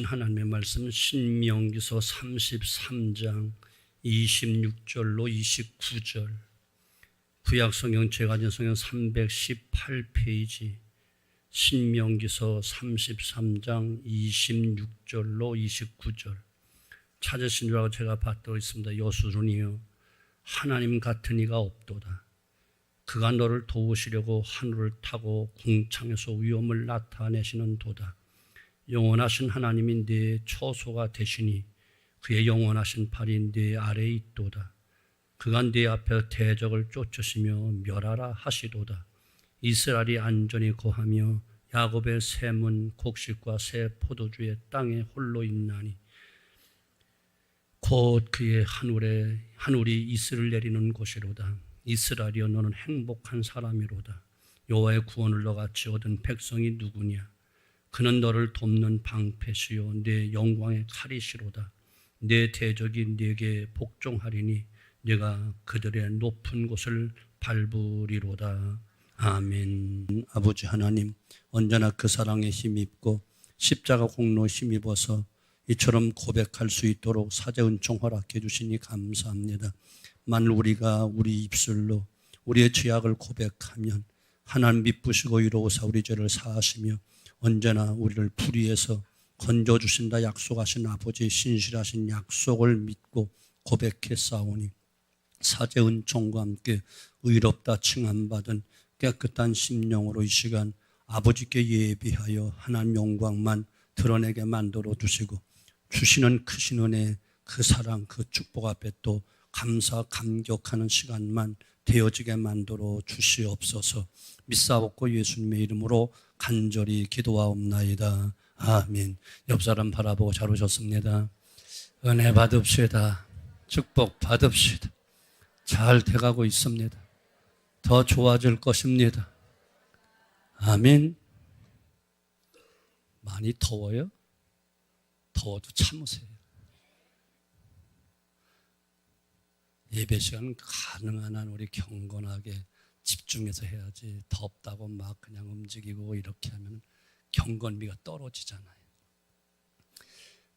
하나님의 말씀은 신명기서 33장 26절로 29절, 구약성경 제가전성경 318페이지, 신명기서 33장 26절로 29절 찾으신 줄 알고 제가 받들어 있습니다. 여수run이여, 하나님 같은 이가 없도다. 그가 너를 도우시려고 하늘을 타고 궁창에서 위엄을 나타내시는 도다. 영원하신 하나님이 네 처소가 되시니 그의 영원하신 팔이 네 아래에 있도다. 그가 네 앞에 대적을 쫓으시며 멸하라 하시도다. 이스라엘이 안전히 거하며 야곱의 샘은 곡식과 새 포도주의 땅에 홀로 있나니 곧 그의 하늘이 이슬을 내리는 곳이로다. 이스라엘이여, 너는 행복한 사람이로다. 여호와의 구원을 너같이 얻은 백성이 누구냐? 그는 너를 돕는 방패시요 내 영광의 칼이시로다. 내 대적이 네게 복종하리니 네가 그들의 높은 곳을 밟으리로다. 아멘. 아버지 하나님, 언제나 그 사랑에 힘입고 십자가 공로에 힘입어서 이처럼 고백할 수 있도록 사제 은총 허락해 주시니 감사합니다. 만일 우리가 우리 입술로 우리의 죄악을 고백하면 하나님 미쁘시고 이로우사 우리 죄를 사하시며 언제나 우리를 불의에서 건져주신다 약속하신 아버지의 신실하신 약속을 믿고 고백했사오니 사제 은총과 함께 의롭다 칭함받은 깨끗한 심령으로 이 시간 아버지께 예비하여 하나님 영광만 드러내게 만들어 주시고 주시는 크신 은혜, 그 사랑, 그 축복 앞에 또 감사 감격하는 시간만 되어지게 만들어 주시옵소서. 믿사옵고 예수님의 이름으로 간절히 기도하옵나이다. 아멘. 옆 사람 바라보고 잘 오셨습니다. 은혜 받읍시다. 축복 받읍시다. 잘 돼가고 있습니다. 더 좋아질 것입니다. 아멘. 많이 더워요? 더워도 참으세요. 예배 시간 가능한 한 우리 경건하게 집중해서 해야지, 덥다고 막 그냥 움직이고 이렇게 하면 경건미가 떨어지잖아요.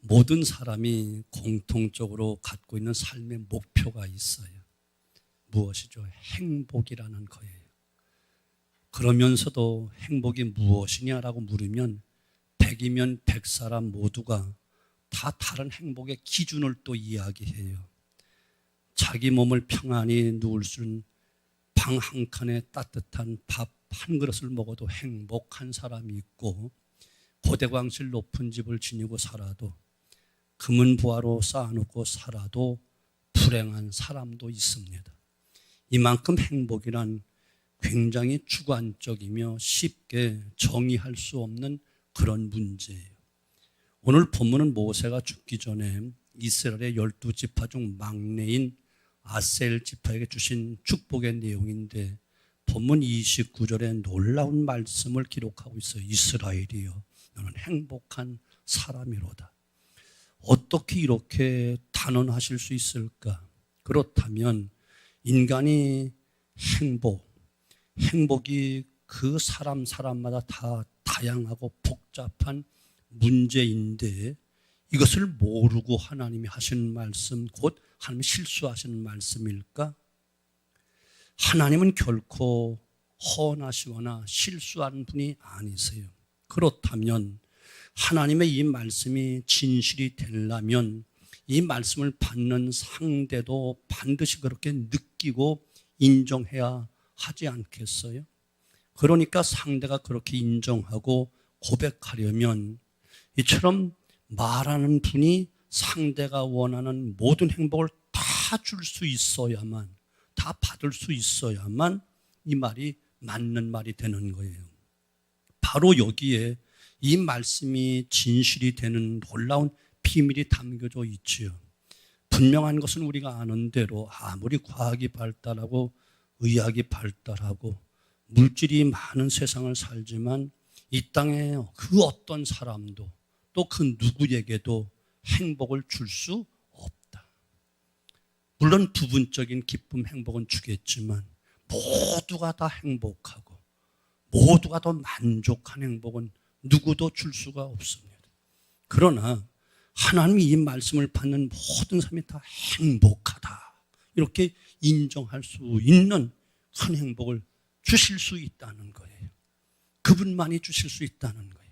모든 사람이 공통적으로 갖고 있는 삶의 목표가 있어요. 무엇이죠? 행복이라는 거예요. 그러면서도 행복이 무엇이냐라고 물으면 100이면 100사람 모두가 다 다른 행복의 기준을 또 이야기해요. 자기 몸을 평안히 누울 수 있는 방 한 칸에 따뜻한 밥 한 그릇을 먹어도 행복한 사람이 있고, 고대광실 높은 집을 지니고 살아도, 금은부화로 쌓아놓고 살아도 불행한 사람도 있습니다. 이만큼 행복이란 굉장히 주관적이며 쉽게 정의할 수 없는 그런 문제예요. 오늘 본문은 모세가 죽기 전에 이스라엘의 12지파 중 막내인 아셀 지파에게 주신 축복의 내용인데, 본문 29절에 놀라운 말씀을 기록하고 있어요. 이스라엘이여, 너는 행복한 사람이로다. 어떻게 이렇게 단언하실 수 있을까? 그렇다면 인간이 행복이 그 사람마다 다 다양하고 복잡한 문제인데, 이것을 모르고 하나님이 하시는 말씀, 곧 하나님이 실수하시는 말씀일까? 하나님은 결코 허언하시거나 실수하는 분이 아니세요. 그렇다면 하나님의 이 말씀이 진실이 되려면 이 말씀을 받는 상대도 반드시 그렇게 느끼고 인정해야 하지 않겠어요? 그러니까 상대가 그렇게 인정하고 고백하려면 이처럼 말하는 분이 상대가 원하는 모든 행복을 다 줄 수 있어야만, 다 받을 수 있어야만 이 말이 맞는 말이 되는 거예요. 바로 여기에 이 말씀이 진실이 되는 놀라운 비밀이 담겨져 있지요. 분명한 것은 우리가 아는 대로 아무리 과학이 발달하고 의학이 발달하고 물질이 많은 세상을 살지만 이 땅에 그 어떤 사람도 또 그 누구에게도 행복을 줄 수 없다. 물론 부분적인 기쁨, 행복은 주겠지만 모두가 다 행복하고 모두가 더 만족한 행복은 누구도 줄 수가 없습니다. 그러나 하나님이 이 말씀을 받는 모든 사람이 다 행복하다, 이렇게 인정할 수 있는 큰 행복을 주실 수 있다는 거예요. 그분만이 주실 수 있다는 거예요.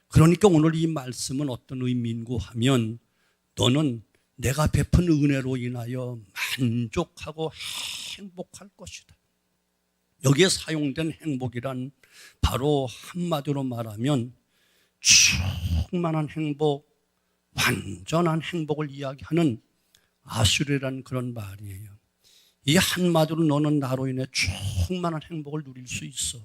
그러니까 오늘 이 말씀은 어떤 의미인고 하면, 너는 내가 베푼 은혜로 인하여 만족하고 행복할 것이다. 여기에 사용된 행복이란 바로 한마디로 말하면 충만한 행복, 완전한 행복을 이야기하는 아수르라는 그런 말이에요. 이 한마디로 너는 나로 인해 충만한 행복을 누릴 수 있어.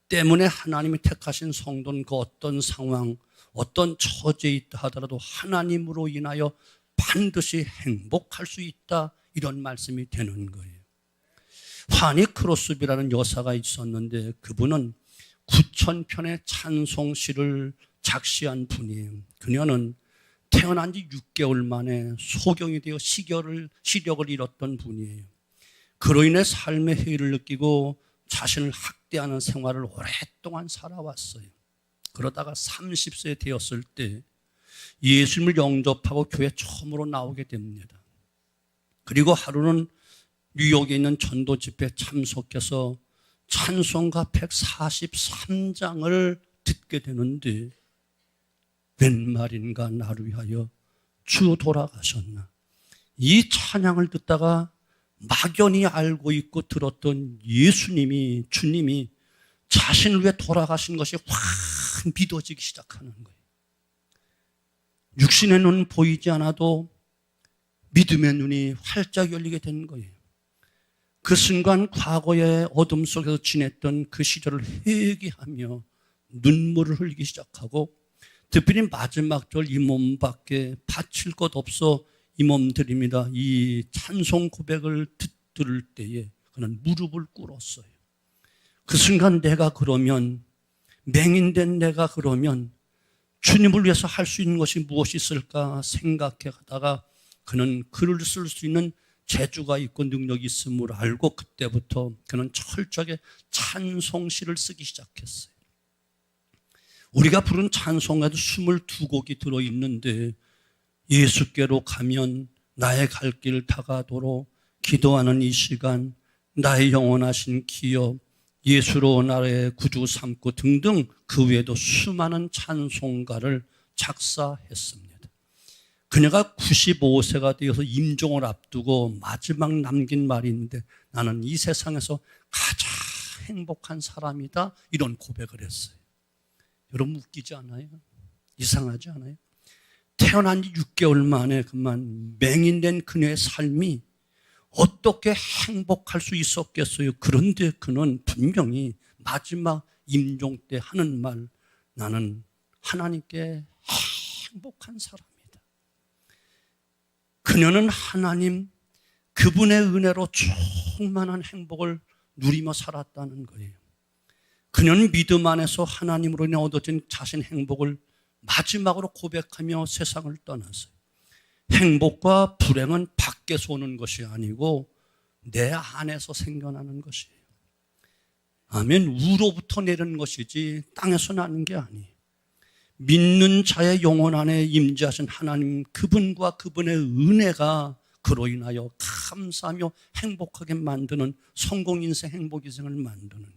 때문에 하나님이 택하신 성도는 그 어떤 상황, 어떤 처지에 있다 하더라도 하나님으로 인하여 반드시 행복할 수 있다, 이런 말씀이 되는 거예요. 화니 크로스비라는 여사가 있었는데 그분은 9,000편의 찬송시를 작시한 분이에요. 그녀는 태어난 지 6개월 만에 소경이 되어 시력을 잃었던 분이에요. 그로 인해 삶의 해이를 느끼고 자신을 학대하는 생활을 오랫동안 살아왔어요. 그러다가 30세 되었을 때 예수님을 영접하고 교회 처음으로 나오게 됩니다. 그리고 하루는 뉴욕에 있는 전도 집회에 참석해서 찬송가 143장을 듣게 되는데, 웬 말인가 나를 위하여 주 돌아가셨나. 이 찬양을 듣다가 막연히 알고 있고 들었던 예수님이, 주님이 자신을 위해 돌아가신 것이 확 믿어지기 시작하는 거예요. 육신의 눈은 보이지 않아도 믿음의 눈이 활짝 열리게 된 거예요. 그 순간 과거의 어둠 속에서 지냈던 그 시절을 회개하며 눈물을 흘리기 시작하고, 특별히 마지막 절 이 몸밖에 바칠 것 없어 이 몸 드립니다, 이 찬송 고백을 들을 때에 그는 무릎을 꿇었어요. 그 순간 내가 그러면, 맹인된 내가 그러면 주님을 위해서 할 수 있는 것이 무엇이 있을까 생각해 가다가 그는 글을 쓸 수 있는 재주가 있고 능력이 있음을 알고 그때부터 그는 철저하게 찬송시를 쓰기 시작했어요. 우리가 부른 찬송에도 22곡이 들어있는데, 예수께로 가면 나의 갈 길 다가도록 기도하는 이 시간, 나의 영원하신 기업, 예수로 나의 구주 삼고 등등 그 외에도 수많은 찬송가를 작사했습니다. 그녀가 95세가 되어서 임종을 앞두고 마지막 남긴 말이 있는데, 나는 이 세상에서 가장 행복한 사람이다, 이런 고백을 했어요. 여러분 웃기지 않아요? 이상하지 않아요? 태어난 지 6개월 만에 그만 맹인된 그녀의 삶이 어떻게 행복할 수 있었겠어요? 그런데 그는 분명히 마지막 임종 때 하는 말, 나는 하나님께 행복한 사람이다. 그녀는 하나님, 그분의 은혜로 충만한 행복을 누리며 살았다는 거예요. 그녀는 믿음 안에서 하나님으로 인해 얻어진 자신 행복을 마지막으로 고백하며 세상을 떠났어요. 행복과 불행은 밖에서 오는 것이 아니고 내 안에서 생겨나는 것이에요. 아멘. 우로부터 내리는 것이지 땅에서 나는 게 아니에요. 믿는 자의 영혼 안에 임재하신 하나님, 그분과 그분의 은혜가 그로 인하여 감사하며 행복하게 만드는 성공 인생, 행복 인생을 만드는 거예요.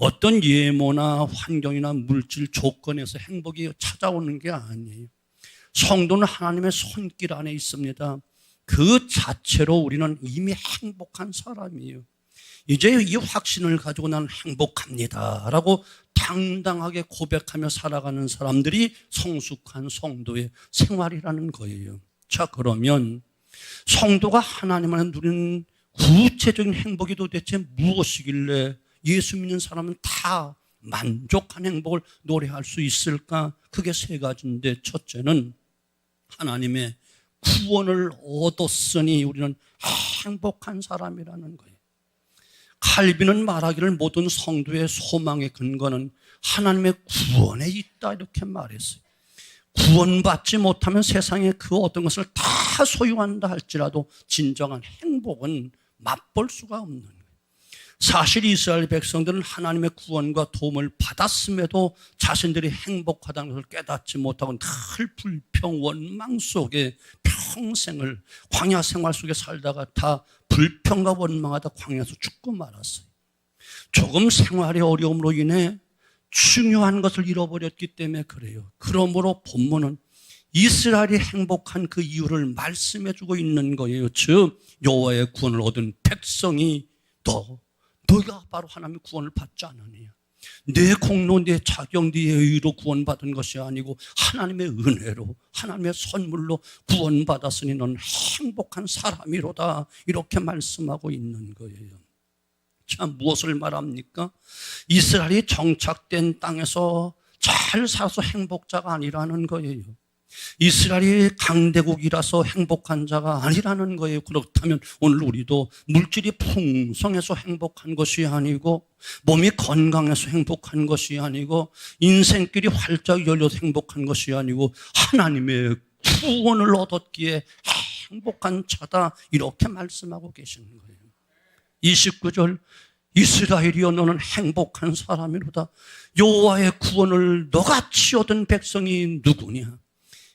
어떤 예모나 환경이나 물질 조건에서 행복이 찾아오는 게 아니에요. 성도는 하나님의 손길 안에 있습니다. 그 자체로 우리는 이미 행복한 사람이에요. 이제 이 확신을 가지고 나는 행복합니다 라고 당당하게 고백하며 살아가는 사람들이 성숙한 성도의 생활이라는 거예요. 자, 그러면 성도가 하나님 안에 누리는 구체적인 행복이 도대체 무엇이길래 예수 믿는 사람은 다 만족한 행복을 노래할 수 있을까? 그게 세 가지인데, 첫째는 하나님의 구원을 얻었으니 우리는 행복한 사람이라는 거예요. 칼빈은 말하기를 모든 성도의 소망의 근거는 하나님의 구원에 있다, 이렇게 말했어요. 구원받지 못하면 세상에 그 어떤 것을 다 소유한다 할지라도 진정한 행복은 맛볼 수가 없는 거예요. 사실 이스라엘 백성들은 하나님의 구원과 도움을 받았음에도 자신들이 행복하다는 것을 깨닫지 못하고 늘 불평, 원망 속에 평생을 광야 생활 속에 살다가 다 불평과 원망하다 광야에서 죽고 말았어요. 조금 생활의 어려움으로 인해 중요한 것을 잃어버렸기 때문에 그래요. 그러므로 본문은 이스라엘이 행복한 그 이유를 말씀해 주고 있는 거예요. 즉 여호와의 구원을 얻은 백성이 너희가 바로 하나님의 구원을 받지 않았느냐. 내 공로, 내 자격, 네 의로 구원받은 것이 아니고 하나님의 은혜로, 하나님의 선물로 구원받았으니 넌 행복한 사람이로다. 이렇게 말씀하고 있는 거예요. 자, 무엇을 말합니까? 이스라엘이 정착된 땅에서 잘 살아서 행복자가 아니라는 거예요. 이스라엘이 강대국이라서 행복한 자가 아니라는 거예요. 그렇다면 오늘 우리도 물질이 풍성해서 행복한 것이 아니고, 몸이 건강해서 행복한 것이 아니고, 인생길이 활짝 열려서 행복한 것이 아니고, 하나님의 구원을 얻었기에 행복한 자다, 이렇게 말씀하고 계시는 거예요. 29절, 이스라엘이여 너는 행복한 사람이로다. 여호와의 구원을 너같이 얻은 백성이 누구냐?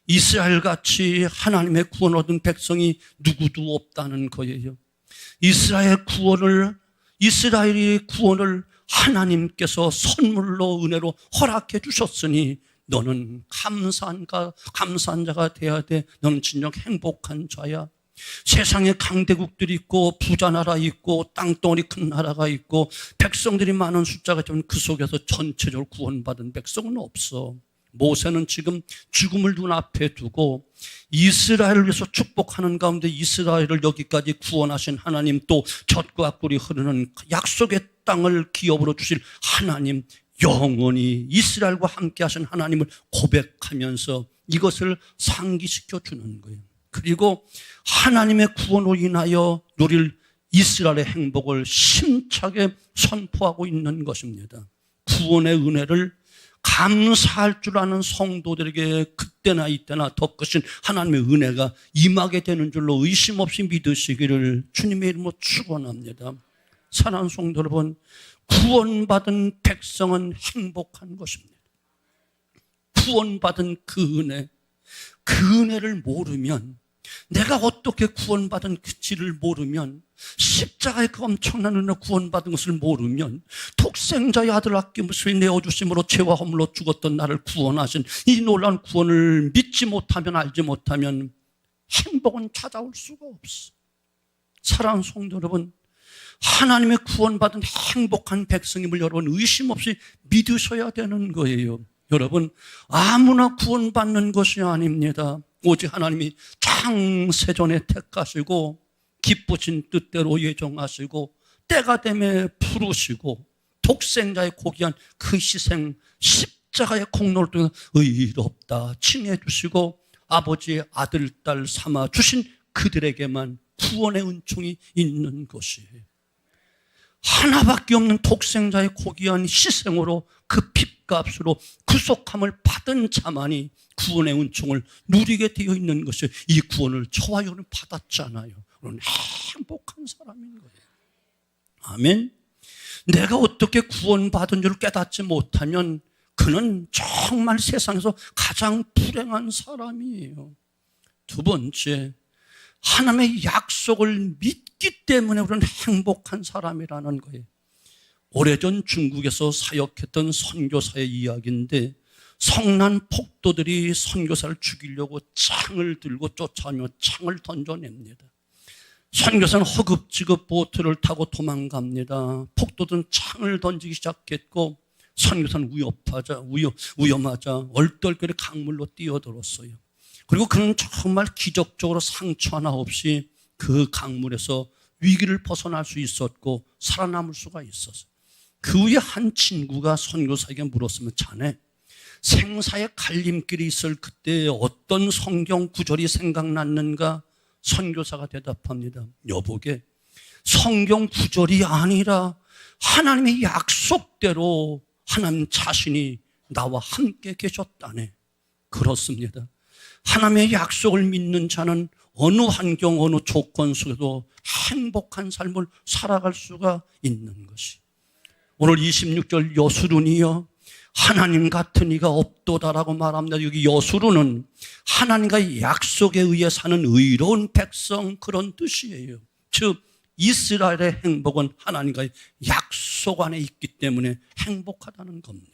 이스라엘같이 하나님의 구원 얻은 백성이 누구도 없다는 거예요. 이스라엘이 구원을 하나님께서 선물로 은혜로 허락해 주셨으니 너는 감사한 자가 돼야 돼. 너는 진정 행복한 자야. 세상에 강대국들이 있고 부자 나라 있고 땅덩어리 큰 나라가 있고 백성들이 많은 숫자가 있지만 그 속에서 전체적으로 구원받은 백성은 없어. 모세는 지금 죽음을 눈앞에 두고 이스라엘을 위해서 축복하는 가운데 이스라엘을 여기까지 구원하신 하나님, 또 젖과 꿀이 흐르는 약속의 땅을 기업으로 주실 하나님, 영원히 이스라엘과 함께 하신 하나님을 고백하면서 이것을 상기시켜 주는 거예요. 그리고 하나님의 구원으로 인하여 누릴 이스라엘의 행복을 심차게 선포하고 있는 것입니다. 구원의 은혜를 감사할 줄 아는 성도들에게 그때나 이때나 더 크신 하나님의 은혜가 임하게 되는 줄로 의심 없이 믿으시기를 주님의 이름으로 축원합니다. 사랑하는 성도 여러분, 구원받은 백성은 행복한 것입니다. 구원받은 그 은혜를 모르면, 내가 어떻게 구원받은 그지를 모르면, 십자가의 그 엄청난 은혜 구원받은 것을 모르면, 독생자의 아들 아낌없이 내어주심으로 죄와 허물로 죽었던 나를 구원하신 이 놀라운 구원을 믿지 못하면, 알지 못하면 행복은 찾아올 수가 없어. 사랑하는 성도 여러분, 하나님의 구원받은 행복한 백성임을 여러분 의심 없이 믿으셔야 되는 거예요. 여러분, 아무나 구원받는 것이 아닙니다. 오직 하나님이 창세전에 택하시고 기쁘신 뜻대로 예정하시고 때가 되면 부르시고 독생자의 고귀한 그 희생, 십자가의 공로를 통해 의롭다 칭해 주시고 아버지의 아들, 딸 삼아 주신 그들에게만 구원의 은총이 있는 것이에요. 하나밖에 없는 독생자의 고귀한 희생으로 그 핏값으로 구속함을 받은 자만이 구원의 은총을 누리게 되어 있는 것이, 이 구원을 저와 여러분은 받았잖아요. 그런 행복한 사람인 거예요. 아멘. 내가 어떻게 구원받은 줄 깨닫지 못하면 그는 정말 세상에서 가장 불행한 사람이에요. 두 번째, 하나님의 약속을 믿기 때문에 우리는 행복한 사람이라는 거예요. 오래전 중국에서 사역했던 선교사의 이야기인데, 성난 폭도들이 선교사를 죽이려고 창을 들고 쫓아오며 창을 던져냅니다. 선교사는 허겁지겁 보트를 타고 도망갑니다. 폭도들은 창을 던지기 시작했고 선교사는 위험하자 얼떨결에 강물로 뛰어들었어요. 그리고 그는 정말 기적적으로 상처 하나 없이 그 강물에서 위기를 벗어날 수 있었고 살아남을 수가 있었어요. 그 후에 한 친구가 선교사에게 물었으면, 자네 생사의 갈림길이 있을 그때 어떤 성경 구절이 생각났는가? 선교사가 대답합니다. 여보게, 성경 구절이 아니라 하나님의 약속대로 하나님 자신이 나와 함께 계셨다네. 그렇습니다. 하나님의 약속을 믿는 자는 어느 환경, 어느 조건 속에도 행복한 삶을 살아갈 수가 있는 것이. 오늘 26절 여수론이요, 하나님 같은 이가 없도다라고 말합니다. 여기 여수론은 하나님과의 약속에 의해 사는 의로운 백성, 그런 뜻이에요. 즉 이스라엘의 행복은 하나님과의 약속 안에 있기 때문에 행복하다는 겁니다.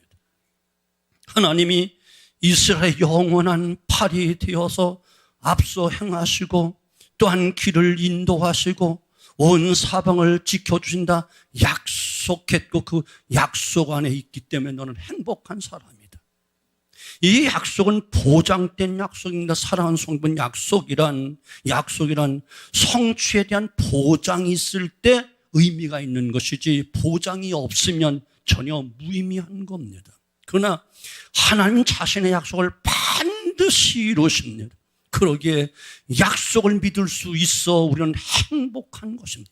하나님이 이스라엘의 영원한 팔이 되어서 앞서 행하시고 또한 길을 인도하시고 온 사방을 지켜주신다 약속했고 그 약속 안에 있기 때문에 너는 행복한 사람이다. 이 약속은 보장된 약속입니다. 사랑하는 성도분, 약속이란 성취에 대한 보장이 있을 때 의미가 있는 것이지 보장이 없으면 전혀 무의미한 겁니다. 그러나 하나님 자신의 약속을 반드시 이루십니다. 그러기에 약속을 믿을 수 있어 우리는 행복한 것입니다.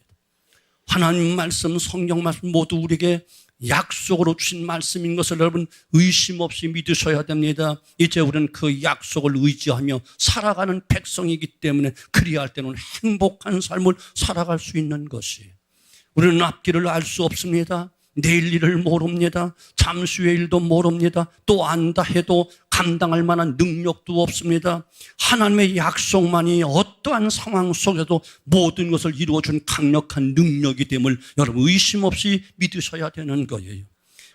하나님 말씀, 성경 말씀 모두 우리에게 약속으로 주신 말씀인 것을 여러분 의심 없이 믿으셔야 됩니다. 이제 우리는 그 약속을 의지하며 살아가는 백성이기 때문에 그리할 때는 행복한 삶을 살아갈 수 있는 것이에요. 우리는 앞길을 알 수 없습니다. 내일 일을 모릅니다. 잠시 후의 일도 모릅니다. 또 안다 해도 감당할 만한 능력도 없습니다. 하나님의 약속만이 어떠한 상황 속에도 모든 것을 이루어준 강력한 능력이 됨을 여러분 의심 없이 믿으셔야 되는 거예요.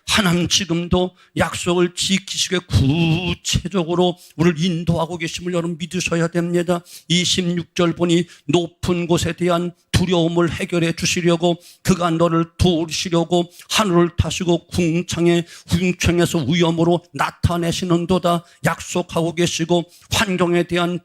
하나님 지금도 약속을 지키시게 구체적으로 우리를 인도하고 계심을 여러분 믿으셔야 됩니다. 26절 보니 높은 곳에 대한 두려움을 해결해 주시려고 그가 너를 도우시려고 하늘을 타시고 궁창에서 위엄으로 나타내시는도다 약속하고 계시고 환경에 대한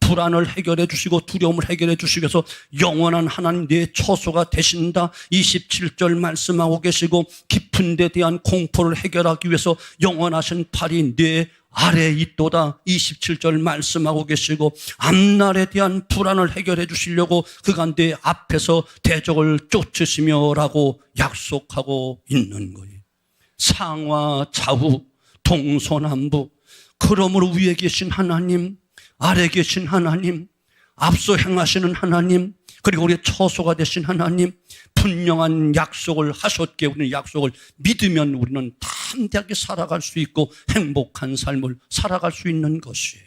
불안을 해결해 주시고 두려움을 해결해 주시기 위해서 영원한 하나님 내 처소가 되신다 27절 말씀하고 계시고 깊은 데 대한 공포를 해결하기 위해서 영원하신 팔이 내 아래에 있도다 27절 말씀하고 계시고 앞날에 대한 불안을 해결해 주시려고 그가 내 앞에서 대적을 쫓으시며 라고 약속하고 있는 거예요. 상하 좌우 동서남북 그러므로 위에 계신 하나님, 아래 계신 하나님, 앞서 행하시는 하나님, 그리고 우리의 처소가 되신 하나님, 분명한 약속을 하셨기에 우리는 약속을 믿으면 우리는 담대하게 살아갈 수 있고 행복한 삶을 살아갈 수 있는 것이에요.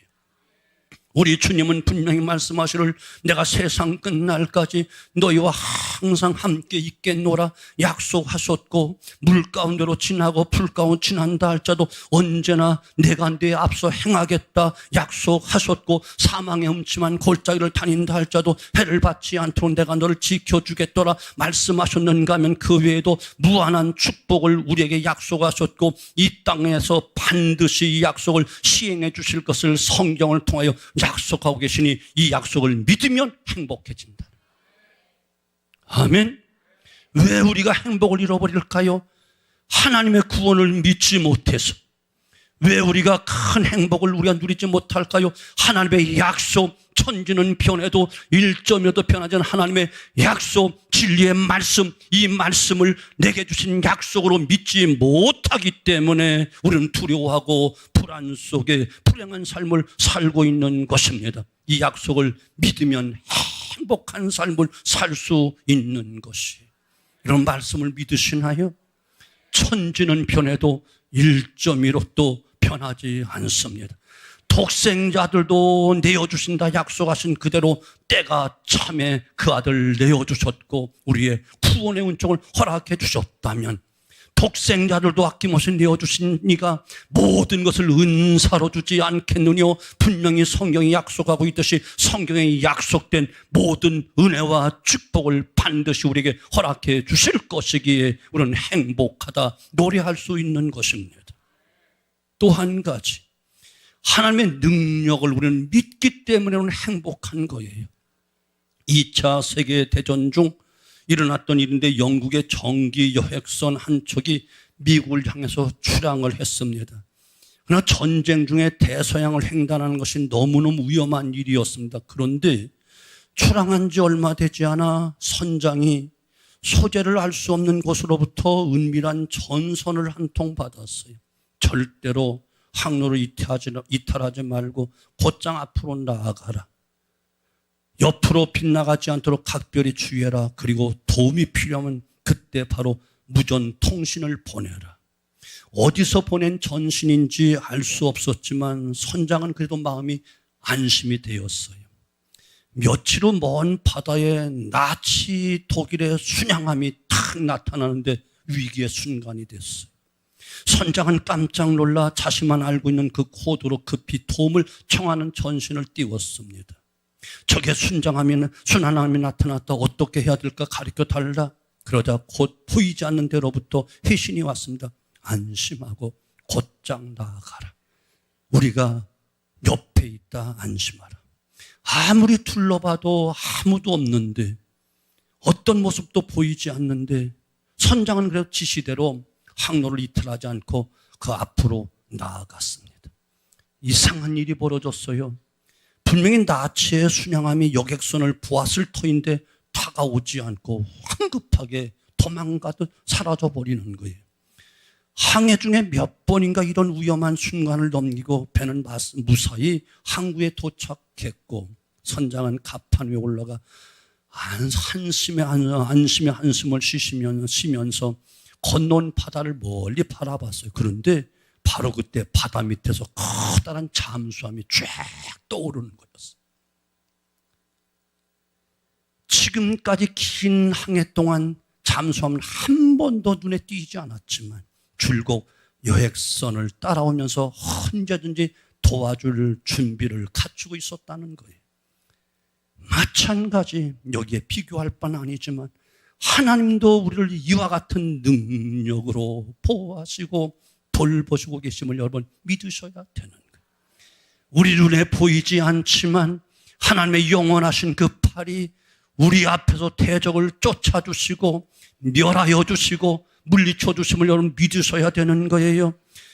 우리 주님은 분명히 말씀하시를 내가 세상 끝날까지 너희와 항상 함께 있겠노라 약속하셨고 물 가운데로 지나고 불 가운데 지난다 할지라도 언제나 내가 내 앞서 행하겠다 약속하셨고 사망의 음침한 골짜기를 다닌다 할지라도 해를 받지 않도록 내가 너를 지켜주겠더라 말씀하셨는가 하면 그 외에도 무한한 축복을 우리에게 약속하셨고 이 땅에서 반드시 이 약속을 시행해 주실 것을 성경을 통하여 약속하고 계시니 이 약속을 믿으면 행복해진다. 아멘. 왜 우리가 행복을 잃어버릴까요? 하나님의 구원을 믿지 못해서. 왜 우리가 큰 행복을 우리가 누리지 못할까요? 하나님의 약속, 천지는 변해도 1점이라도 변하지 않은 하나님의 약속, 진리의 말씀, 이 말씀을 내게 주신 약속으로 믿지 못하기 때문에 우리는 두려워하고 불안 속에 불행한 삶을 살고 있는 것입니다. 이 약속을 믿으면 행복한 삶을 살 수 있는 것이. 이런 말씀을 믿으시나요? 천지는 변해도 1.1도 변하지 않습니다. 독생자들도 내어주신다 약속하신 그대로 때가 참에 그 아들 내어주셨고 우리의 구원의 은총을 허락해 주셨다면 독생자들도 아낌없이 내어주신 이가 모든 것을 은사로 주지 않겠느냐 분명히 성경이 약속하고 있듯이 성경에 약속된 모든 은혜와 축복을 반드시 우리에게 허락해 주실 것이기에 우리는 행복하다 노래할 수 있는 것입니다. 또 한 가지 하나님의 능력을 우리는 믿기 때문에 우리는 행복한 거예요. 2차 세계대전 중 일어났던 일인데 영국의 전기 여객선 한 척이 미국을 향해서 출항을 했습니다. 그러나 전쟁 중에 대서양을 횡단하는 것이 너무너무 위험한 일이었습니다. 그런데 출항한 지 얼마 되지 않아 선장이 소재를 알 수 없는 곳으로부터 은밀한 전선을 한 통 받았어요. 절대로 항로를 이탈하지 말고 곧장 앞으로 나아가라. 옆으로 빗나가지 않도록 각별히 주의해라. 그리고 도움이 필요하면 그때 바로 무전 통신을 보내라. 어디서 보낸 전신인지 알 수 없었지만 선장은 그래도 마음이 안심이 되었어요. 며칠 후 먼 바다에 나치 독일의 순양함이 탁 나타나는데 위기의 순간이 됐어요. 선장은 깜짝 놀라 자신만 알고 있는 그 코드로 급히 도움을 청하는 전신을 띄웠습니다. 저게 순양함이 나타났다. 어떻게 해야 될까 가르쳐 달라. 그러자 곧 보이지 않는 데로부터 회신이 왔습니다. 안심하고 곧장 나아가라. 우리가 옆에 있다. 안심하라. 아무리 둘러봐도 아무도 없는데, 어떤 모습도 보이지 않는데 선장은 그래도 지시대로 항로를 이탈하지 않고 그 앞으로 나아갔습니다. 이상한 일이 벌어졌어요. 분명히 나치의 순양함이 여객선을 보았을 터인데 다가오지 않고 황급하게 도망가듯 사라져버리는 거예요. 항해 중에 몇 번인가 이런 위험한 순간을 넘기고 배는 무사히 항구에 도착했고, 선장은 갑판 위에 올라가 안심의 한숨을 쉬면서 건너온 바다를 멀리 바라봤어요. 그런데 바로 그때 바다 밑에서 커다란 잠수함이 쫙 떠오르는 거였어요. 지금까지 긴 항해 동안 잠수함은 한 번도 눈에 띄지 않았지만 줄곧 여객선을 따라오면서 언제든지 도와줄 준비를 갖추고 있었다는 거예요. 마찬가지, 여기에 비교할 바는 아니지만 하나님도 우리를 이와 같은 능력으로 보호하시고 돌보시고 계심을 여러분 믿으셔야 되는 거예요. 우리 눈에 보이지 않지만 하나님의 영원하신 그 팔이 우리 앞에서 대적을 쫓아주시고 멸하여 주시고 물리쳐 주심을 여러분 믿으셔야 되는 거예요.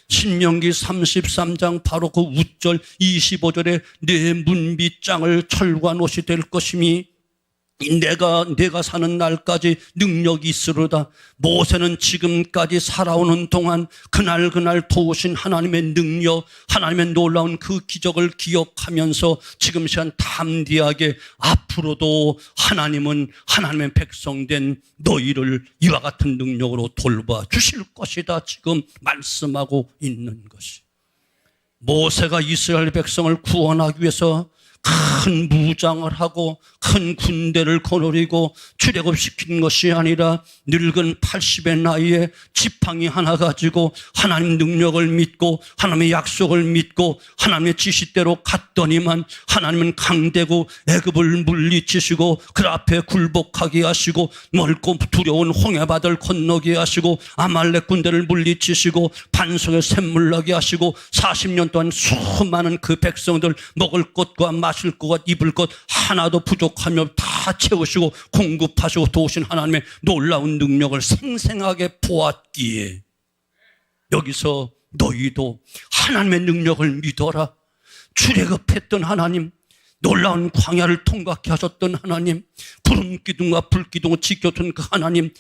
신명기 33장 바로 그 우절 25절에 내 문빗장을 철과 옷이 될 것이니 내가 사는 날까지 능력이 있으로다. 모세는 지금까지 살아오는 동안 그날 도우신 하나님의 능력, 하나님의 놀라운 그 기적을 기억하면서 지금 시간 담대하게 앞으로도 하나님은 하나님의 백성된 너희를 이와 같은 능력으로 돌봐 주실 것이다. 지금 말씀하고 있는 것이. 모세가 이스라엘 백성을 구원하기 위해서 큰 무장을 하고 큰 군대를 거느리고 출애굽시킨 것이 아니라 늙은 80의 나이에 지팡이 하나 가지고 하나님 능력을 믿고 하나님의 약속을 믿고 하나님의 지시대로 갔더니만 하나님은 강대고 애굽을 물리치시고 그 앞에 굴복하게 하시고 멀고 두려운 홍해바다를 건너게 하시고 아말렉 군대를 물리치시고 반석에 샘물 나게 하시고 40년 동안 수많은 그 백성들 먹을 것과 마실 것과 입을 것 하나도 부족하며 다 채우시고 공급하시고 도우신 하나님의 놀라운 능력을 생생하게 보았기에 여기서 너희도 하나님의 능력을 믿어라. 출애굽했던 하나님, 놀라운 광야를 통과케 하셨던 하나님, 구름 기둥과 불 기둥을 지켜준 그 하나님의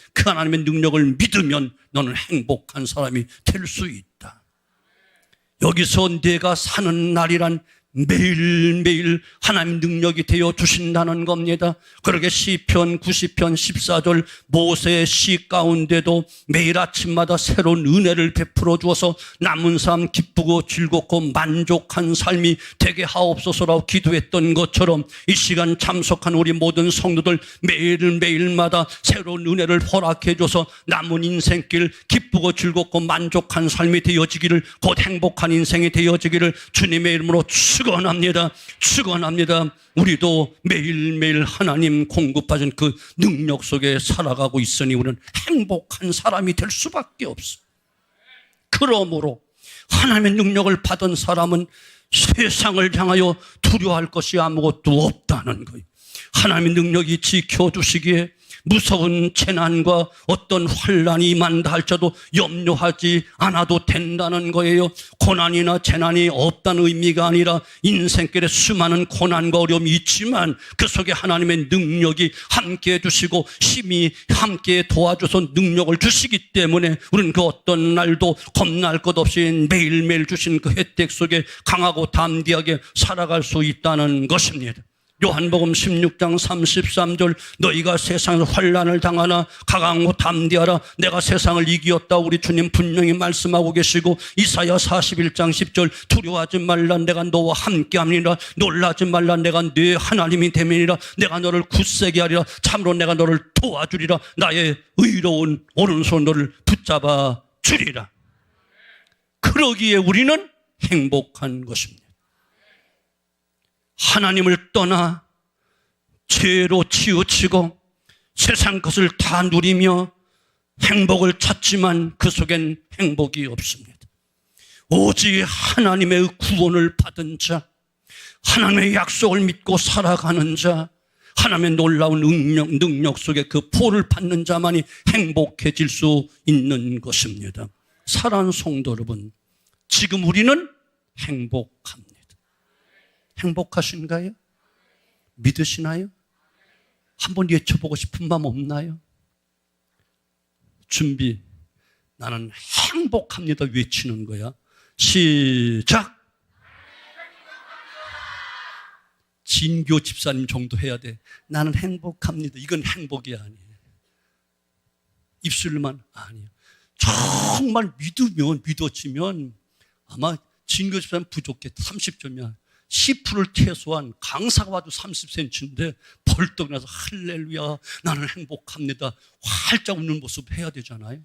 능력을 믿으면 너는 행복한 사람이 될 수 있다. 여기서 내가 사는 날이란 매일매일 하나님 능력이 되어 주신다는 겁니다. 그러게 시편 90편 14절 모세의 시 가운데도 매일 아침마다 새로운 은혜를 베풀어 주어서 남은 삶 기쁘고 즐겁고 만족한 삶이 되게 하옵소서라고 기도했던 것처럼 이 시간 참석한 우리 모든 성도들 매일마다 새로운 은혜를 허락해 줘서 남은 인생길 기쁘고 즐겁고 만족한 삶이 되어지기를, 곧 행복한 인생이 되어지기를 주님의 이름으로 축원합니다. 우리도 매일매일 하나님 공급하신 그 능력 속에 살아가고 있으니 우리는 행복한 사람이 될 수밖에 없어. 그러므로 하나님의 능력을 받은 사람은 세상을 향하여 두려워할 것이 아무것도 없다는 거예요. 하나님의 능력이 지켜주시기에 무서운 재난과 어떤 환난이 임한다 할지라도 염려하지 않아도 된다는 거예요. 고난이나 재난이 없다는 의미가 아니라 인생길에 수많은 고난과 어려움이 있지만 그 속에 하나님의 능력이 함께해 주시고 힘이 함께 도와줘서 능력을 주시기 때문에 우리는 그 어떤 날도 겁날 것 없이 매일매일 주신 그 혜택 속에 강하고 담대하게 살아갈 수 있다는 것입니다. 요한복음 16장 33절 너희가 세상에서 환난을 당하나 강하고 담대하라 내가 세상을 이기었다 우리 주님 분명히 말씀하고 계시고 이사야 41장 10절 두려워하지 말라 내가 너와 함께함이니라 놀라지 말라 내가 네 하나님이 됨이니라 내가 너를 굳세게 하리라 참으로 내가 너를 도와주리라 나의 의로운 오른손 너를 붙잡아 주리라. 그러기에 우리는 행복한 것입니다. 하나님을 떠나 죄로 치우치고 세상 것을 다 누리며 행복을 찾지만 그 속엔 행복이 없습니다. 오직 하나님의 구원을 받은 자, 하나님의 약속을 믿고 살아가는 자, 하나님의 놀라운 능력 속에 그 보를 받는 자만이 행복해질 수 있는 것입니다. 사랑하는 성도 여러분, 지금 우리는 행복합니다. 행복하신가요? 믿으시나요? 한번 외쳐보고 싶은 마음 없나요? 준비. 나는 행복합니다. 외치는 거야. 시작. 진교 집사님 정도 해야 돼. 나는 행복합니다. 이건 행복이 아니에요. 입술만 아니에요. 정말 믿어지면 아마 진교 집사님 부족해. 30점이야. 10%를 최소한 강사가 와도 30cm인데 벌떡 나서 할렐루야 나는 행복합니다. 활짝 웃는 모습 해야 되잖아요.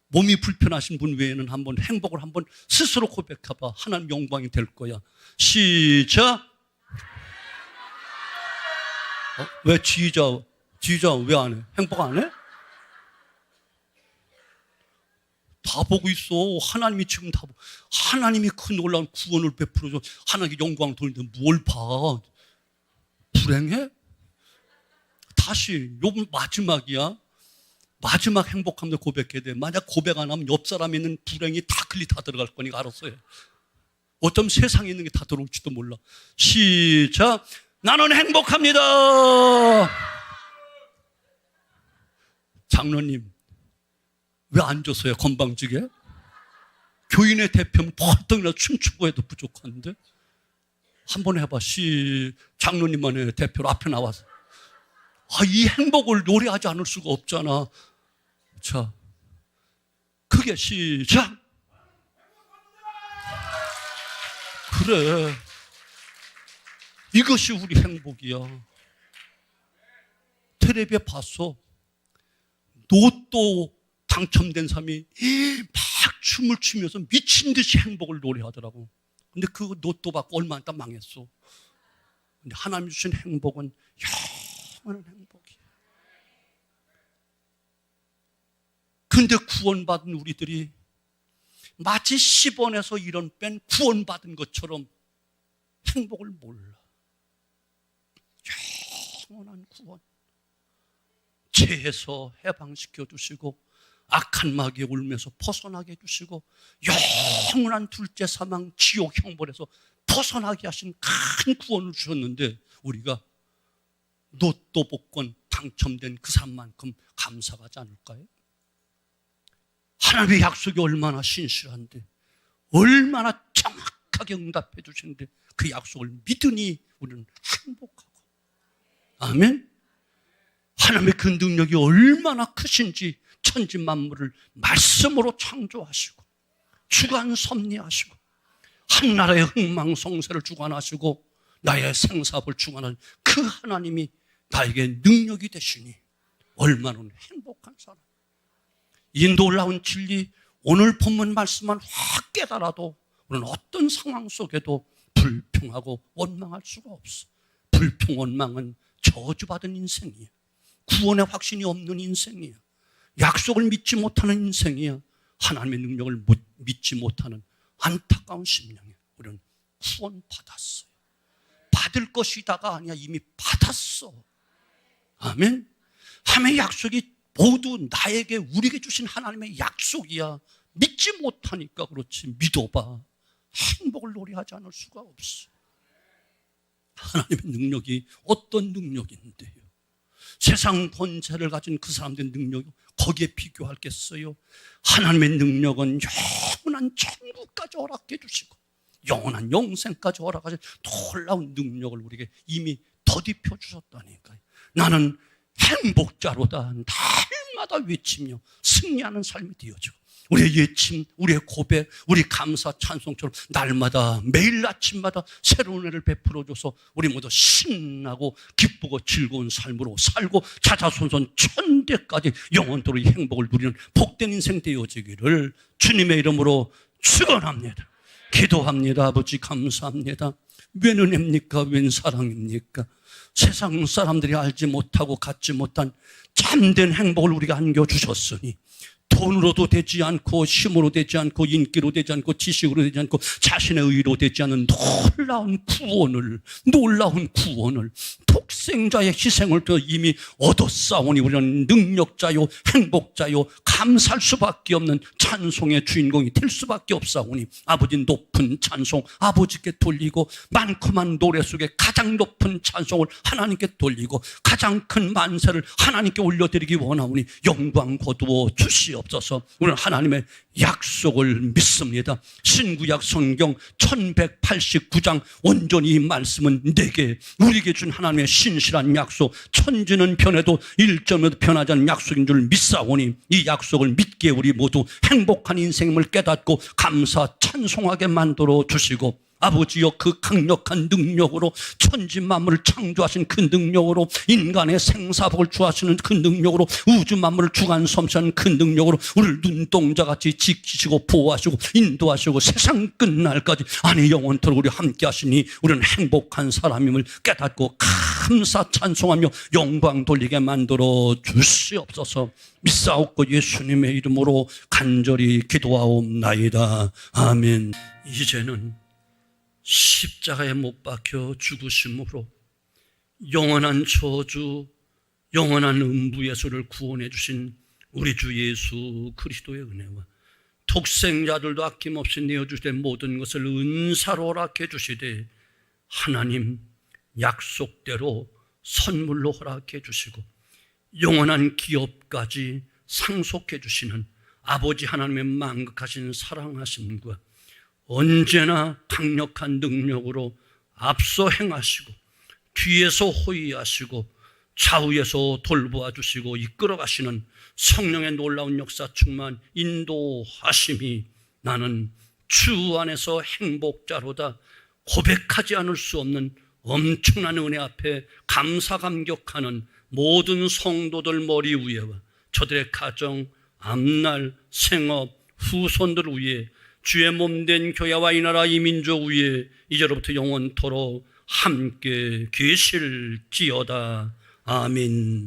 몸이 불편하신 분 외에는 한번 행복을 한번 스스로 고백해봐. 하나님 영광이 될 거야. 시작. 왜 지휘자 왜 안 해? 행복 안 해? 다 보고 있어. 하나님이 지금 다 보고. 하나님이 그 놀라운 구원을 베풀어줘. 하나님께 영광을 돌리는데 뭘 봐. 불행해? 다시 요 마지막이야. 마지막 행복함도 고백해야 돼. 만약 고백 안 하면 옆 사람에 있는 불행이 다 글리 다 들어갈 거니까 알았어 해. 어쩜 세상에 있는 게 다 들어올지도 몰라. 시작. 나는 행복합니다. 장로님 왜 안 줬어요? 건방지게? 교인의 대표는 벌떡이나 춤추고 해도 부족한데? 한번 해봐. 장로님만 해. 대표로 앞에 나와서. 이 행복을 노래하지 않을 수가 없잖아. 자, 크게 시작. 그래. 이것이 우리 행복이야. 텔레비에 봤어. 로또 당첨된 사람이 막 춤을 추면서 미친 듯이 행복을 노래하더라고. 근데 그 로또 받고 얼마 있다 망했어. 근데 하나님 주신 행복은 영원한 행복이야. 근데 구원받은 우리들이 마치 10원에서 1원 뺀 구원받은 것처럼 행복을 몰라. 영원한 구원. 죄에서 해방시켜 주시고 악한 마귀에 울면서 벗어나게 해주시고 영원한 둘째 사망 지옥 형벌에서 벗어나게 하신 큰 구원을 주셨는데 우리가 로또 복권 당첨된 그 사람만큼 감사하지 않을까요? 하나님의 약속이 얼마나 신실한데 얼마나 정확하게 응답해 주시는데 그 약속을 믿으니 우리는 행복하고. 아멘. 하나님의 그 능력이 얼마나 크신지 천지 만물을 말씀으로 창조하시고 주관 섭리하시고 한나라의 흥망성쇠를 주관하시고 나의 생사를 주관하는 그 하나님이 나에게 능력이 되시니 얼마나 행복한 사람. 이 놀라운 진리 오늘 본문 말씀만 확 깨달아도 우리는 어떤 상황 속에도 불평하고 원망할 수가 없어. 불평 원망은 저주받은 인생이야. 구원의 확신이 없는 인생이야. 약속을 믿지 못하는 인생이야. 하나님의 능력을 믿지 못하는 안타까운 심령이야. 우리는 구원 받았어요. 받을 것이다가 아니야. 이미 받았어. 아멘. 하나님의 약속이 모두 나에게 우리에게 주신 하나님의 약속이야. 믿지 못하니까 그렇지. 믿어봐. 행복을 노래하지 않을 수가 없어. 하나님의 능력이 어떤 능력인데요. 세상 권세를 가진 그 사람들의 능력이 거기에 비교하겠어요? 하나님의 능력은 영원한 천국까지 허락해 주시고 영원한 영생까지 허락하신 놀라운 능력을 우리에게 이미 더딥혀 주셨다니까요. 나는 행복자로다. 날마다 외치며 승리하는 삶이 되어지고 우리의 예침, 우리의 고백, 우리 감사 찬송처럼 날마다 매일 아침마다 새로운 은혜를 베풀어줘서 우리 모두 신나고 기쁘고 즐거운 삶으로 살고 자자손손 천대까지 영원토록 이 행복을 누리는 복된 인생 되어지기를 주님의 이름으로 축원합니다. 기도합니다. 아버지 감사합니다. 웬 은혜입니까? 웬 사랑입니까? 세상 사람들이 알지 못하고 갖지 못한 참된 행복을 우리가 안겨주셨으니 돈으로도 되지 않고 힘으로 되지 않고 인기로 되지 않고 지식으로 되지 않고 자신의 의로 되지 않은 놀라운 구원을 독생자의 희생을 통해 이미 얻었사오니 우리는 능력자요 행복자요 감사할 수밖에 없는 찬송의 주인공이 될 수밖에 없사오니 아버지 높은 찬송 아버지께 돌리고 많고만 노래 속에 가장 높은 찬송을 하나님께 돌리고 가장 큰 만세를 하나님께 올려드리기 원하오니 영광 거두어 주시옵소서. 우리는 하나님의 약속을 믿습니다. 신구약 성경 1189장 온전히 이 말씀은 내게 우리에게 준 하나님의 신실한 약속, 천지는 변해도 1점에도 변하지 않는 약속인 줄 믿사오니 이 약속을 믿기에 우리 모두 행복한 인생임을 깨닫고 감사 찬송하게 만들어 주시고 아버지여 그 강력한 능력으로 천지 만물을 창조하신 그 능력으로 인간의 생사복을 주하시는 그 능력으로 우주 만물을 주관 섬시하는 그 능력으로 우리를 눈동자같이 지키시고 보호하시고 인도하시고 세상 끝날까지 아니 영원토록 우리 함께 하시니 우리는 행복한 사람임을 깨닫고 감사 찬송하며 영광 돌리게 만들어 주시옵소서. 믿사옵고 예수님의 이름으로 간절히 기도하옵나이다. 아멘. 이제는 십자가에 못 박혀 죽으심으로 영원한 저주, 영원한 음부에서를 구원해 주신 우리 주 예수 그리스도의 은혜와 독생자들도 아낌없이 내어주시되 모든 것을 은사로 허락해 주시되 하나님 약속대로 선물로 허락해 주시고 영원한 기업까지 상속해 주시는 아버지 하나님의 만극하신 사랑하심과 언제나 강력한 능력으로 앞서 행하시고 뒤에서 호위하시고 좌우에서 돌보아 주시고 이끌어 가시는 성령의 놀라운 역사 충만 인도하심이 나는 주 안에서 행복자로다 고백하지 않을 수 없는 엄청난 은혜 앞에 감사 감격하는 모든 성도들 머리 위에와 저들의 가정, 앞날, 생업, 후손들 위에 주의 몸된 교회와 이 나라 이 민족 위에 이제로부터 영원토록 함께 계실지어다. 아멘.